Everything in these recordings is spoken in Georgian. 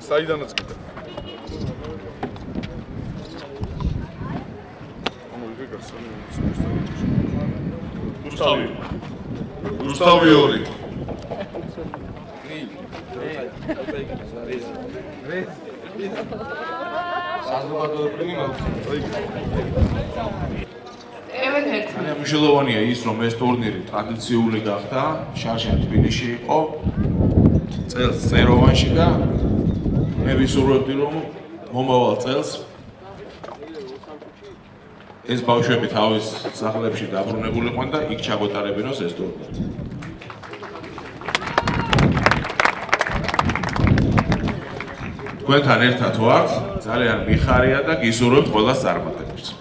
საიდანაც კიდე. Გუსტავი ორი. მნიშვნელოვანია ის, რომ ეს ტურნირი ტრადიციული გახდა, შარშან თბილისში იყო, წელს წეროვანში და მე ვისურვებდი, რომ მომავალ წელს ეს ბავშვები თავის სახლებში დაბრუნებულიყვნენ და იქ ჩაგոտარებინოს ეს ტურნირი. თქვენთან ერთად ვართ, ძალიან მიხარია და გისურვებთ ყველას წარმატებებს.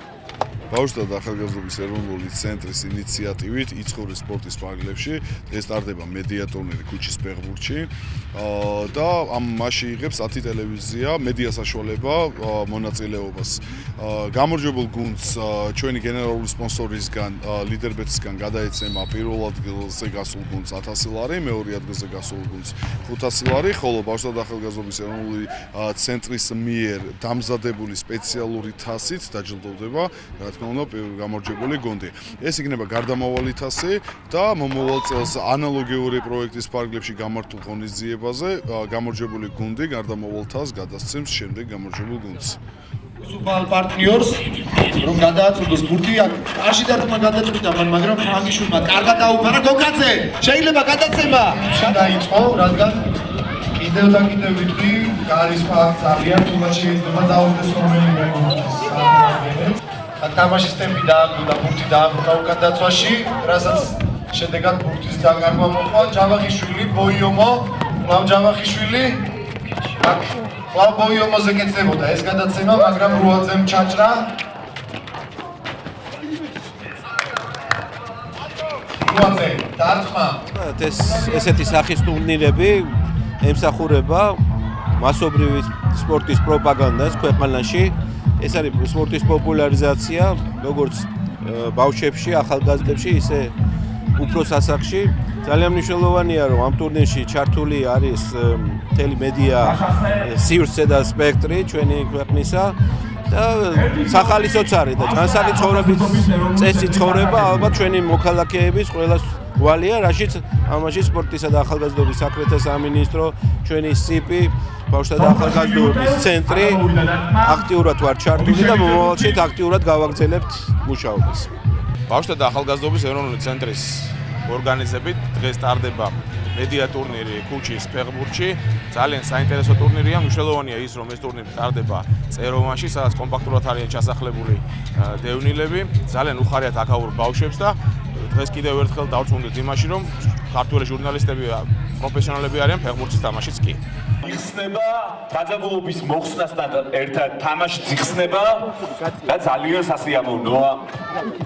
ბავშვთა და ახალგაზრდობის ეროვნული ცენტრის ინიციატივით იცხოვრის სპორტის პარკლებში დღეს ტარდება მედია ტურნირი ქუჩის ფეხბურთში და მასში იღებს 10 ტელევიზია მედია საშუალება მონაწილეობას. გამარჯვებულ გუნდს ჩვენი გენერალური სპონსორისგან ლიდერბეტისგან გადაეცემა პირველ ადგილზე გასულ გუნდს 1000 ლარი, მეორე ადგილზე გასულ გუნდს 500 ლარი, ხოლო ბავშვთა და ახალგაზრდობის ეროვნული ცენტრის მიერ დამზადებული სპეციალური თასით დაჯილდოვდება გამარჯვებული გუნდი. ეს იქნება გარდამავალი თასი და მომავალ წელს ანალოგიური პროექტის პარკლებში გამართულ ღონისძიებაზე გამარჯვებული გუნდი გარდამავალ თასს გადასცემს შემდეგ გამარჯვებულ გუნდს. სუპერ პარტნიორს რომ გადააწყვეტოს ბურთი არში დარტყმა გადაწყვეტა მაგრამ ფრანგიშვილმა კარგად დაუფარა გოგაძე შეიძლება გადაცემა დაიწყო რადგან კიდევ და კიდევ ვიტყვი გარის ფაქტს ძალიან თუმცა შეიძლება დაუდგეს რომელიმე გუნდს თამაშის ტემპი დააგდო და ბურთი დააგდო უკანდაცვაში, რასაც შედეგად ბურთის დაკარგვა მოყვა ჯავახიშვილი, ბოიომო, კლავ ჯავახიშვილი. კლავ ბოიომოზე კეთდებოდა ეს გადაცემა, მაგრამ რუაძემ ჩაჭრა. რუაძე, დარტყმა. ესეთი სახის ტურნირები ემსახურება მასობრივი სპორტის პროპაგანდას ქვეყანაში. ეს არის სპორტის პოპულარიზაცია, როგორც ბავშვებში, ახალგაზრდებში, ისე უფროს ასაკში. ძალიან მნიშვნელოვანია, რომ ამ ტურნირში ჩართული არის მთელი მედია სივრცე და სპექტრი ჩვენი ქვეყნისა და სახალისოც არის და ჯანსაღი ცხოვრების წესი ცხოვრება ალბათ ჩვენი მოქალაქეების ყველას ვალია, რაშიც ამაში სპორტისა და ახალგაზრდობის საქმეთა სამინისტრო, ჩვენი სიპი ბავშვთა და ახალგაზრდობის ცენტრი აქტიურად ვარ ჩართული და მომავალში აქტიურად გავაგრძელებთ მუშაობას. ბავშვთა და ახალგაზრდობის ეროვნული ცენტრის ორგანიზებით დღეს ტარდება მედია ტურნირი ქუჩის ფეხბურთში. ძალიან საინტერესო ტურნირია, მნიშვნელოვანია ის, რომ ეს ტურნირი ტარდება წეროვანში, სადაც კომპაქტურად არიან ჩასახლებული დევნილები. ძალიან უხარიათ აქაურ ბავშვებს და დღეს კიდევ ერთხელ დავწუნდით იმაში, რომ ქართველი ჟურნალისტები პროფესიონალები არიან ფეხბურთის თამაშიც კი. იხსნება დაძაბულობის მოხსნასთან ერთად თამაშიც იხსნება და ძალიან სასიამოვნოა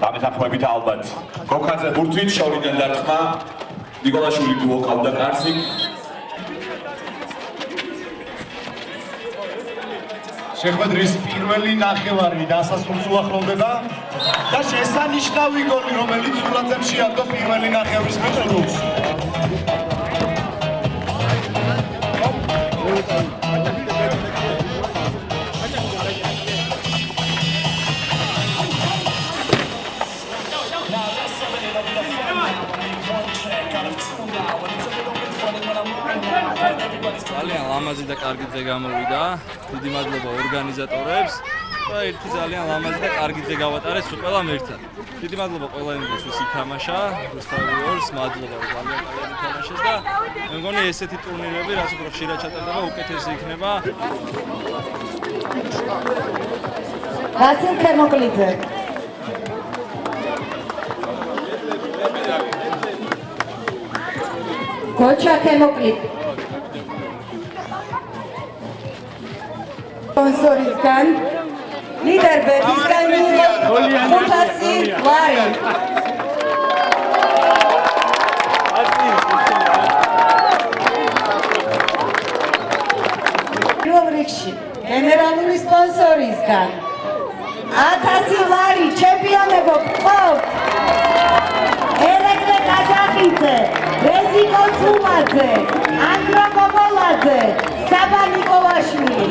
დამეთანხმებით ალბათ. გოგაძე ბურთით შორიდან დარტყმა ნიკოლაშვილი გუოყავდა კარსი. შეხვედრის პირველი ნახევარი დასასრულს უახლოვდება და შესანიშნავი გოლი, რომელიც სულაძემ შეაგდო პირველი ნახევრის მეწოდულს. ძალიან ლამაზი და კარგი დღე გამოვიდა. დიდი მადლობა ორგანიზატორებს და ერთი ძალიან ლამაზი და კარგი დღე გავატარეთ ყველამ ერთად. დიდი მადლობა ყველა იმისთვის, ვინც ითამაშა. რუსთავი ორს მადლობა ძალიან კარგად ითამაშეს და მე მგონი ესეთი ტურნირები, რაც უფრო ხშირად ჩატარდება, უკეთესი იქნება. ვასილ ქემოკლიძე. გოჩა ქემოკლიძე. სპონსორისგან ლიდერბეტისგან 500 ლარი. პირველ რიგში გენერალური სპონსორისგან 1000 ლარი ჩემპიონებო გყავთ. ერეკლე კაჯახიძე ოსიკო ცუმაძე, ანდრო გოგოლაძე, საბა ნიკოლაშვილი.